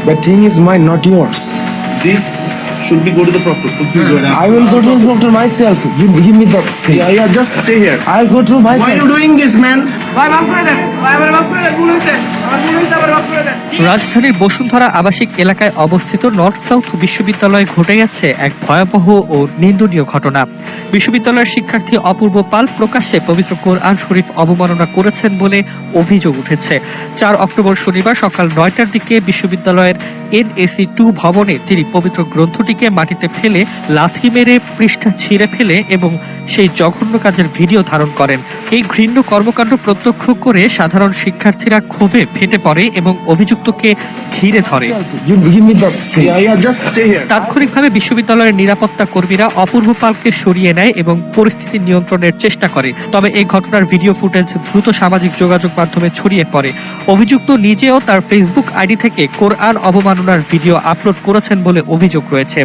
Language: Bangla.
The thing is mine, not yours. This should be go to the proctor. I will go to the proctor myself. Give me the thing. Yeah, just stay here. I'll go to Why myself. are you doing this, man? রাজধানীর বসুন্ধরা আবাসিক এলাকায় অবস্থিত নর্থ সাউথ বিশ্ববিদ্যালয়ে ঘটে গেছে এক ভয়াবহ ও নিন্দনীয় ঘটনা। বিশ্ববিদ্যালয়ের শিক্ষার্থী অপূর্ব পাল প্রকাশ্যে পবিত্র কোরআন শরীফ অবমাননা করেছেন বলে অভিযোগ উঠেছে। 4 অক্টোবর শনিবার সকাল 9টার দিকে বিশ্ববিদ্যালয়ের NAC 2 ভবনে তিনি পবিত্র গ্রন্থটিকে মাটিতে ফেলে লাথি মেরে পৃষ্ঠা ছিঁড়ে ফেলে এবং সেই জঘন্য কাজের ভিডিও ধারণ করেন। এই ঘৃণ্য কর্মকাণ্ড প্রত্যক্ষ করে সাধারণ শিক্ষার্থীরা ক্ষোভে ফেটে পড়ে এবং অভিযুক্তকে ঘিরে ধরে। Give me the thing. Yeah, just stay here. তাৎক্ষণিকভাবে বিশ্ববিদ্যালয়ের নিরাপত্তা কর্মীরা অপূর্ব পালকে সরিয়ে নেয় এবং পরিস্থিতি নিয়ন্ত্রণের চেষ্টা করে। তবে এই ঘটনার ভিডিও ফুটেজ দ্রুত সামাজিক যোগাযোগ মাধ্যমে ছড়িয়ে পড়ে। অভিযুক্ত নিজেও তার ফেসবুক আইডি থেকে কোরআন অবমাননার ভিডিও আপলোড করেছেন বলে অভিযোগ রয়েছে।